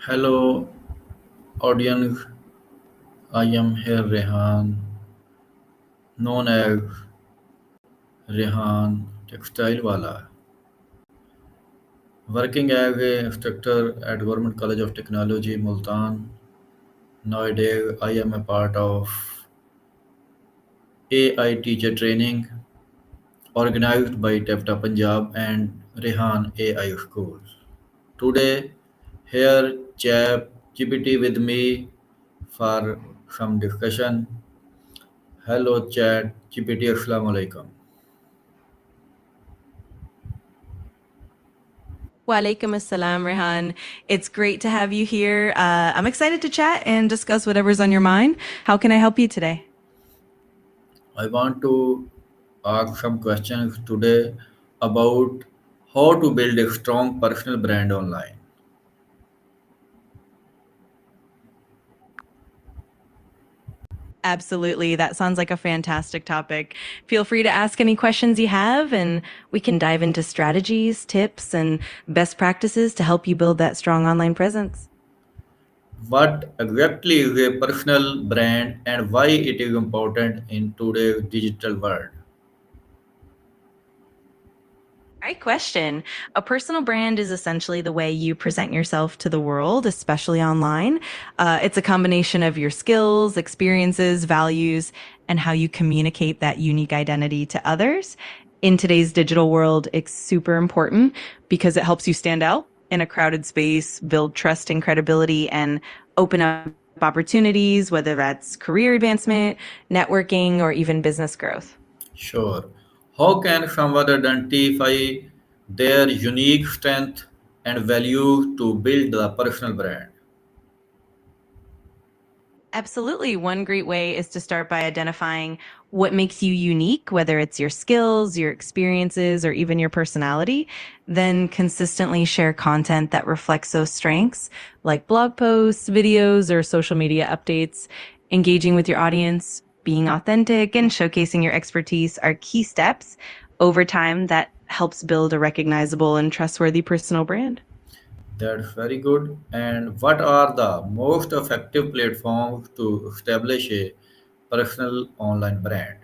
Hello, audience. I am here, Rehan, known as Rehan Textile Wala, working as a instructor at Government College of Technology, Multan. Nowadays, I am a part of AI teacher training organized by TEFTA Punjab and Rehan AI schools. Today, here Chap GPT with me for some discussion. Hello, Chat GPT. Assalamu alaikum. Walaikum assalam, Rehan. It's great to have you here. I'm excited to chat and discuss whatever's on your mind. How can I help you today? I want to ask some questions today about how to build a strong personal brand online. Absolutely. That sounds like a fantastic topic. Feel free to ask any questions you have, and we can dive into strategies, tips, and best practices to help you build that strong online presence. What exactly is a personal brand and why it is important in today's digital world? Great question. A personal brand is essentially the way you present yourself to the world, especially online. It's a combination of your skills, experiences, values, and how you communicate that unique identity to others. In today's digital world, it's super important because it helps you stand out in a crowded space, build trust and credibility, and open up opportunities, whether that's career advancement, networking, or even business growth. Sure. How can someone identify their unique strength and value to build the personal brand? Absolutely. One great way is to start by identifying what makes you unique, whether it's your skills, your experiences, or even your personality. Then consistently share content that reflects those strengths, like blog posts, videos, or social media updates. Engaging with your audience, being authentic, and showcasing your expertise are key steps over time that helps build a recognizable and trustworthy personal brand. That's very good. And what are the most effective platforms to establish a personal online brand?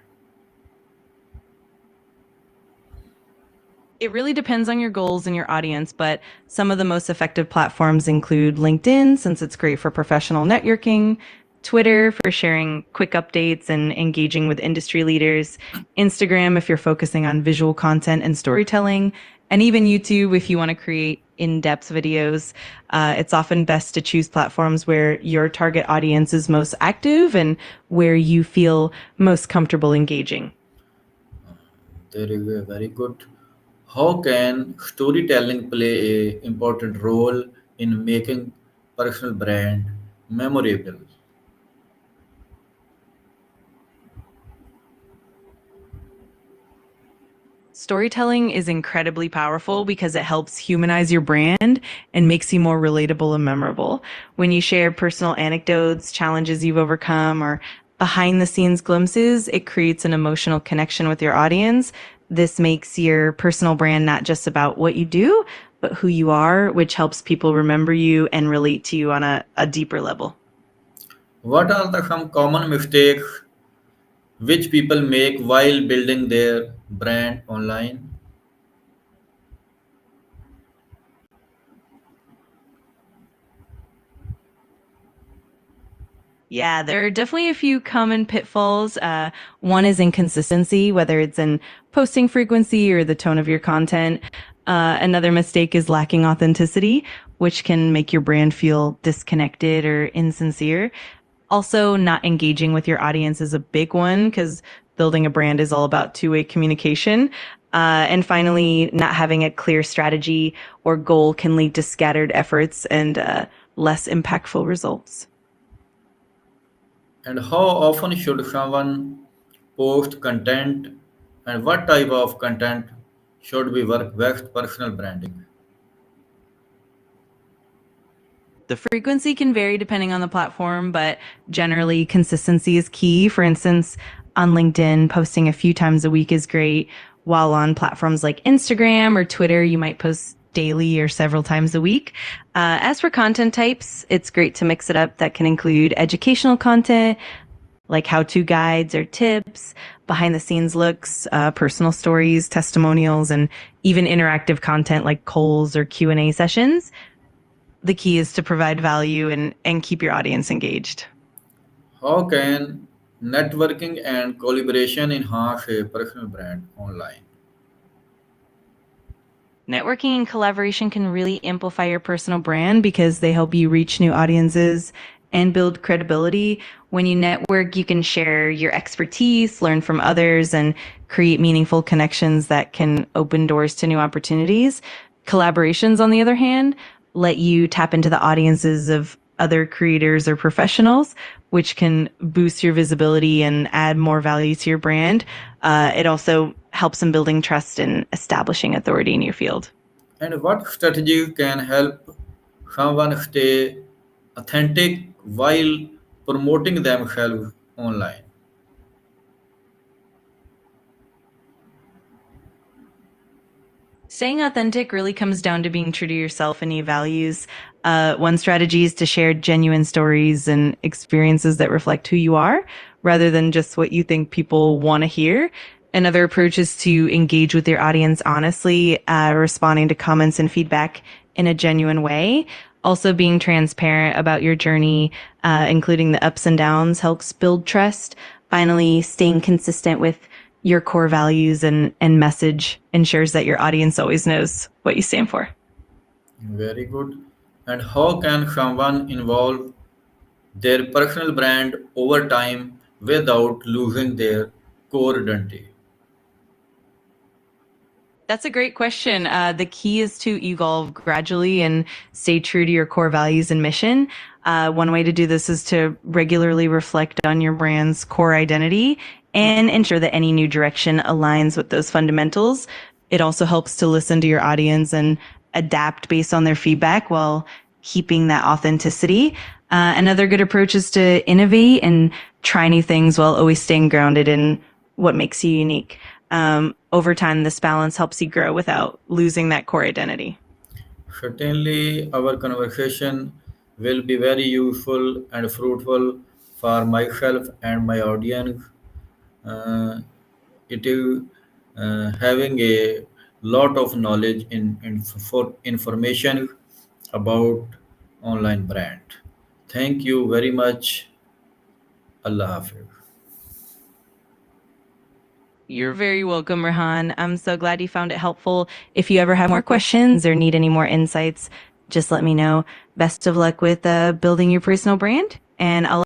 It really depends on your goals and your audience, but some of the most effective platforms include LinkedIn, since it's great for professional networking, Twitter for sharing quick updates and engaging with industry leaders, Instagram if you're focusing on visual content and storytelling, and even YouTube if you want to create in-depth videos. It's often best to choose platforms where your target audience is most active and where you feel most comfortable engaging. There is a very good. How can storytelling play a important role in making personal brand memorable? Storytelling is incredibly powerful because it helps humanize your brand and makes you more relatable and memorable. When you share personal anecdotes, challenges you've overcome, or behind the scenes glimpses, it creates an emotional connection with your audience. This makes your personal brand not just about what you do, but who you are, which helps people remember you and relate to you on a deeper level. What are the some common mistakes which people make while building their brand online? Yeah, there are definitely a few common pitfalls. One is inconsistency, whether it's in posting frequency or the tone of your content. Another mistake is lacking authenticity, which can make your brand feel disconnected or insincere. Also, not engaging with your audience is a big one because building a brand is all about two-way communication. And finally, not having a clear strategy or goal can lead to scattered efforts and less impactful results. And how often should someone post content and what type of content should be work best personal branding? The frequency can vary depending on the platform, but generally consistency is key. For instance, on LinkedIn, posting a few times a week is great, while on platforms like Instagram or Twitter, you might post daily or several times a week. As for content types, it's great to mix it up. That can include educational content, like how-to guides or tips, behind-the-scenes looks, personal stories, testimonials, and even interactive content like polls or Q&A sessions. The key is to provide value and keep your audience engaged. How can networking and collaboration enhance a personal brand online? Networking and collaboration can really amplify your personal brand because they help you reach new audiences and build credibility. When you network, you can share your expertise, learn from others, and create meaningful connections that can open doors to new opportunities. Collaborations, on the other hand, let you tap into the audiences of other creators or professionals, which can boost your visibility and add more value to your brand. It also helps in building trust and establishing authority in your field. And what strategies can help someone stay authentic while promoting themselves online? Staying authentic really comes down to being true to yourself and your values. One strategy is to share genuine stories and experiences that reflect who you are rather than just what you think people want to hear. Another approach is to engage with your audience honestly, responding to comments and feedback in a genuine way. Also, being transparent about your journey, including the ups and downs, helps build trust. Finally, staying consistent with your core values and message ensures that your audience always knows what you stand for. Very good. And how can someone involve their personal brand over time without losing their core identity? That's a great question. The key is to evolve gradually and stay true to your core values and mission. One way to do this is to regularly reflect on your brand's core identity and ensure that any new direction aligns with those fundamentals. It also helps to listen to your audience and adapt based on their feedback while keeping that authenticity. Another good approach is to innovate and try new things while always staying grounded in what makes you unique. Over time, this balance helps you grow without losing that core identity. Certainly, our conversation will be very useful and fruitful for myself and my audience. Uh, it is having a lot of knowledge in for information about online brand. Thank you very much. Allah Hafiz. You're very welcome, Rehan. I'm so glad you found it helpful. If you ever have more questions or need any more insights, just let me know. Best of luck with building your personal brand, and I'll